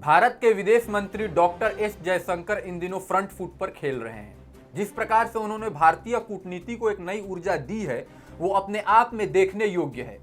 भारत के विदेश मंत्री डॉक्टर एस जयशंकर इन दिनों फ्रंट फुट पर खेल रहे हैं। जिस प्रकार से उन्होंने भारतीय कूटनीति को एक नई ऊर्जा दी है वो अपने आप में देखने योग्य है।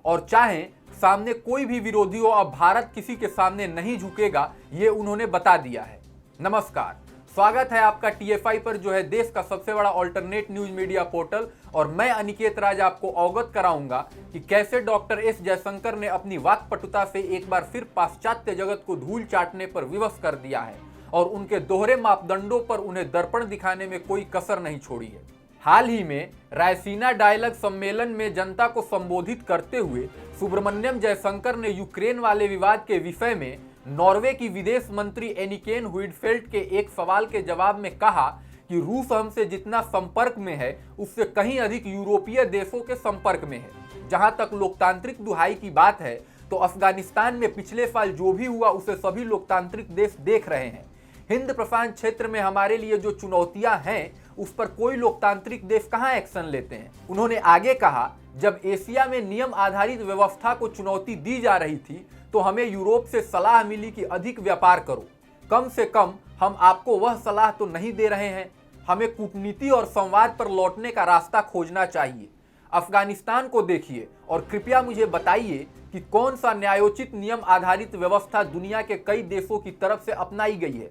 और चाहे सामने कोई भी विरोधी हो, अब भारत किसी के सामने नहीं झुकेगा, ये उन्होंने बता दिया है। नमस्कार, स्वागत है आपका TFI पर, जो है देश का सबसे बड़ा अल्टरनेट न्यूज मीडिया पोर्टल। और मैं अनिकेत राज आपको अवगत कराऊंगा कि कैसे डॉक्टर एस जयशंकर ने अपनी वाक्पटुता से एक बार फिर पाश्चात्य जगत को धूल चाटने पर विवश कर दिया है और उनके दोहरे मापदंडों पर उन्हें दर्पण दिखाने में कोई कसर नहीं छोड़ी है। हाल ही में रायसीना डायलॉग सम्मेलन में जनता को संबोधित करते हुए सुब्रमण्यम जयशंकर ने यूक्रेन वाले विवाद के विषय में नॉर्वे की विदेश मंत्री एनिकेन हुइडफेल्ट के एक सवाल के जवाब में कहा कि रूस हमसे जितना संपर्क में है उससे कहीं अधिक यूरोपीय देशों के संपर्क में है। जहां तक लोकतांत्रिक दुहाई की बात है तो अफगानिस्तान में पिछले साल जो भी हुआ उसे सभी लोकतांत्रिक देश देख रहे हैं। हिंद प्रशांत क्षेत्र में हमारे लिए जो चुनौतियां हैं उस पर कोई लोकतांत्रिक देश कहां एक्शन लेते हैं। उन्होंने आगे कहा, जब एशिया में नियम आधारित व्यवस्था को चुनौती दी जा रही थी तो हमें यूरोप से सलाह मिली कि अधिक व्यापार करो। कम से कम हम आपको वह सलाह तो नहीं दे रहे हैं। हमें कूटनीति और संवाद पर लौटने का रास्ता खोजना चाहिए। अफगानिस्तान को देखिए और कृपया मुझे बताइए कि कौन सा न्यायोचित नियम आधारित व्यवस्था दुनिया के कई देशों की तरफ से अपनाई गई है।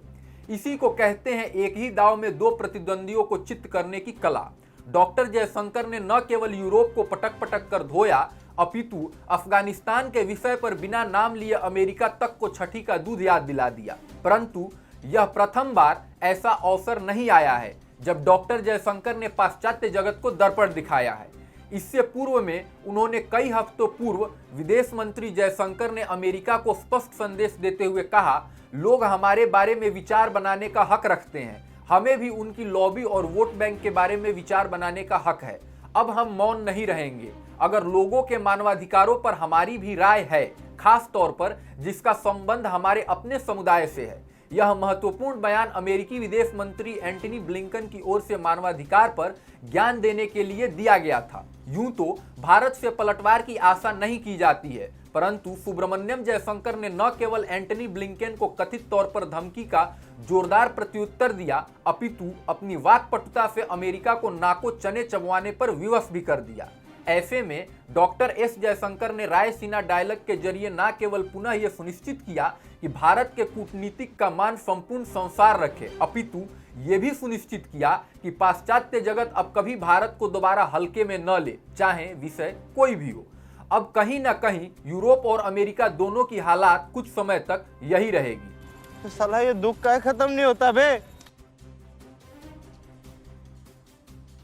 इसी को कहते हैं एक ही दांव में दो प्रतिद्वंदियों को चित्त करने की कला। डॉक्टर जयशंकर ने न केवल यूरोप को पटक पटक कर धोया, अपितु अफगानिस्तान के विषय पर बिना नाम लिए अमेरिका तक को छठी का दूध याद दिला दिया। परंतु यह प्रथम बार ऐसा अवसर नहीं आया है जब डॉक्टर जयशंकर ने पाश्चात्य जगत को दर्पण दिखाया है। इससे पूर्व में उन्होंने कई हफ्तों पूर्व विदेश मंत्री जयशंकर ने अमेरिका को स्पष्ट संदेश देते हुए कहा, लोग हमारे बारे में विचार बनाने का हक रखते हैं, हमें भी उनकी लॉबी और वोट बैंक के बारे में विचार बनाने का हक है। अब हम मौन नहीं रहेंगे। अगर लोगों के मानवाधिकारों पर हमारी भी राय है, खास तौर पर जिसका संबंध हमारे अपने समुदाय से है। यह महत्वपूर्ण बयान अमेरिकी विदेश मंत्री एंटनी ब्लिंकन की ओर से मानवाधिकार पर ज्ञान देने के लिए दिया गया था। यूं तो भारत से पलटवार की आशा नहीं की जाती है, परंतु सुब्रमण्यम जयशंकर ने न केवल एंटनी ब्लिंकन को कथित तौर पर धमकी का जोरदार प्रत्युत्तर दिया, अपितु अपनी वाक्पटुता से अमेरिका को नाको चने चबवाने पर विवश भी कर दिया। ऐसे में डॉक्टर एस जयशंकर ने रायसीना डायलॉग के जरिए न केवल पुनः यह सुनिश्चित किया कि भारत के कूटनीतिक का मान संपूर्ण संसार रखे, अपितु ये भी सुनिश्चित किया कि पाश्चात्य जगत अब कभी भारत को दोबारा हल्के में न ले, चाहे विषय कोई भी हो। अब कहीं न कहीं यूरोप और अमेरिका दोनों की हालात कुछ समय तक यही रहेगी। साला ये दुख का खत्म नहीं होता बे।